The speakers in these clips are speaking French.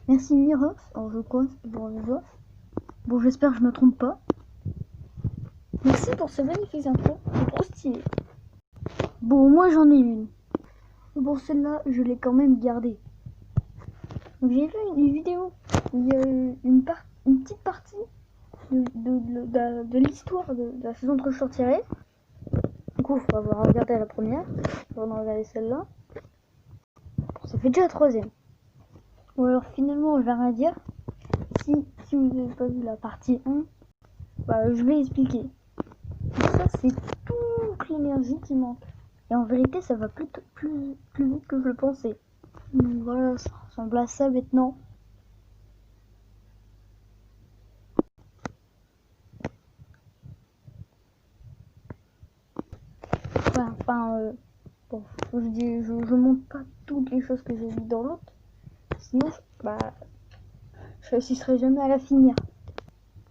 Merci Mirof. Alors je crois, bon j'espère que je me trompe pas. Merci pour ce magnifique intro, c'est trop stylé. Bon, moi j'en ai une. Bon, celle-là, je l'ai quand même gardée. Donc j'ai fait une vidéo où il y a une petite partie de l'histoire de la saison 3 sortirait. Du coup, il faut avoir regardé la première, on va regarder celle-là. Ça fait déjà la troisième. Ou alors finalement, je vais rien dire. Si vous n'avez pas vu la partie 1, bah, je vais expliquer. Et ça, c'est toute l'énergie qui manque. Et en vérité, ça va plus vite que je le pensais. Donc voilà, ça ressemble à ça maintenant. Bon, je montre pas toutes les choses que j'ai vues dans l'autre. Sinon, je réussirai jamais à la finir.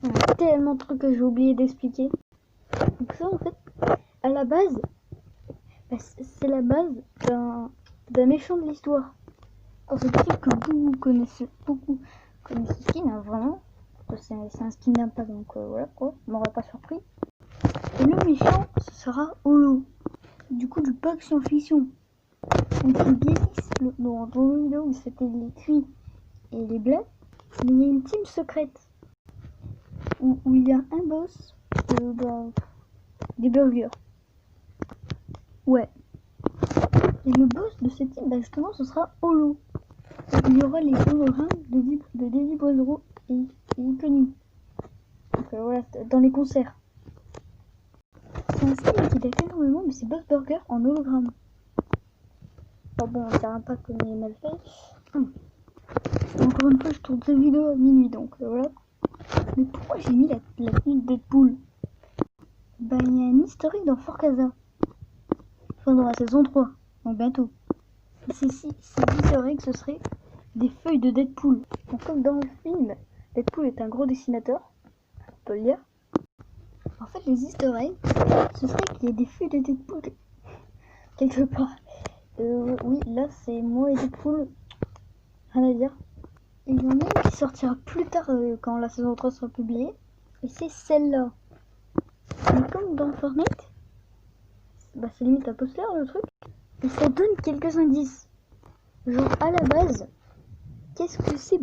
Il y a tellement de trucs que j'ai oublié d'expliquer. Donc ça, en fait, à la base, c'est la base d'un méchant de l'histoire. Alors c'est possible que beaucoup connaissent ce skin, hein, vraiment. C'est un skin d'impact, donc voilà quoi, m'aurait pas surpris. Et le méchant, ce sera Holo. Du coup, du pack science-fiction. Donc il glisse dans le vidéo où c'était les cuits et les bleus. Mais il y a une team secrète où il y a un boss des burgers. Ouais. Et le boss de cette team, justement, ce sera Holo. Il y aura les hologrammes de Daddy Boisero et Iconic. Donc voilà, dans les concerts. C'est un skin qui date énormément, mais c'est Boss Burger en hologramme. Alors bon, on dira pas comme il est mal fait. Encore une fois, je tourne cette vidéo à minuit, donc voilà. Mais pourquoi j'ai mis la tenue de Deadpool? Il y a un historique dans Fort Casa. Enfin, dans la saison 3, donc bientôt. C'est historique, ce serait des feuilles de Deadpool. Donc, comme dans le film, Deadpool est un gros dessinateur, on peut le dire. En fait, les easter eggs, ce serait qu'il y ait des feuilles de Deadpool quelque part. Oui, là, c'est moi et Deadpool. Rien à dire. Et il y en a une qui sortira plus tard quand la saison 3 sera publiée. Et c'est celle-là. Mais comme dans Fortnite, c'est limite un poster le truc. Et ça donne quelques indices. Genre à la base, qu'est-ce que c'est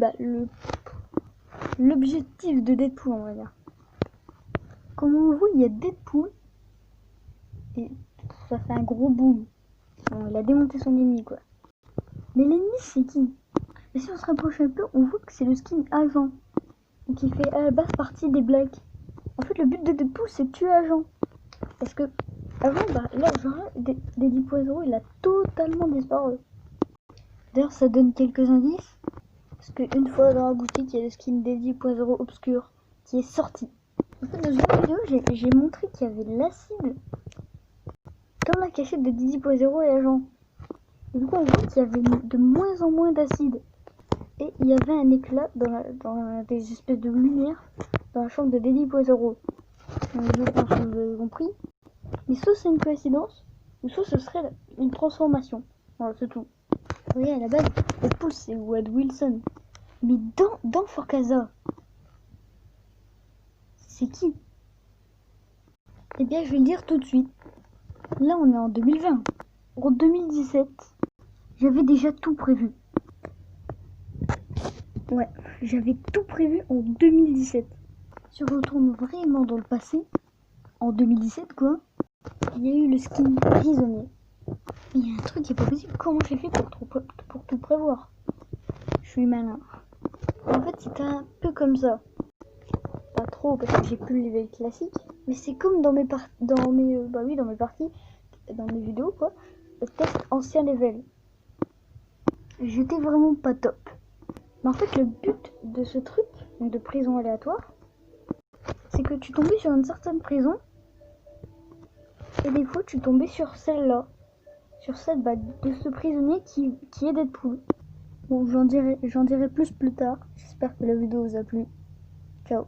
l'objectif de Deadpool, on va dire. Comme on voit, il y a Deadpool. Et ça fait un gros boom. Bon, il a démonté son ennemi quoi. Mais l'ennemi c'est qui? Et si on se rapproche un peu, on voit que c'est le skin Agent. Qui fait à la base partie des Blacks. En fait le but de Deadpool c'est de tuer Agent. Parce que avant, là, genre, Daddy Poisero, il a totalement disparu. D'ailleurs, ça donne quelques indices. Parce qu'une fois dans la boutique, il y a le skin Daddy Poisero obscur qui est sorti. En fait, dans une vidéo, j'ai montré qu'il y avait de l'acide dans la cachette de Daddy Poisero et Agent. Et du coup, on voit qu'il y avait de moins en moins d'acide. Et il y avait un éclat dans des espèces de lumière dans la chambre de Daddy Poisero. Je pense que vous avez compris. Mais soit c'est une coïncidence, ou soit ce serait une transformation. Voilà, c'est tout. Vous voyez, à la base, Deadpool c'est Wade Wilson. Mais dans Fort Casa, c'est qui? Eh bien, je vais le dire tout de suite. Là, on est en 2020. En 2017, j'avais déjà tout prévu. Ouais, j'avais tout prévu en 2017. Si on retourne vraiment dans le passé, en 2017 quoi, il y a eu le skin prisonnier. Il y a un truc qui est pas possible. Comment j'ai fait pour tout prévoir? Je suis malin. En fait, c'était un peu comme ça. Pas trop parce que j'ai plus le level classique, mais c'est comme dans mes parties, dans mes vidéos quoi. Le test ancien level. J'étais vraiment pas top. Mais en fait, le but de ce truc, donc de prison aléatoire, c'est que tu tombais sur une certaine prison et des fois tu tombais sur celle-là. Sur celle de ce prisonnier qui est Deadpool. Bon, j'en dirai plus tard. J'espère que la vidéo vous a plu. Ciao.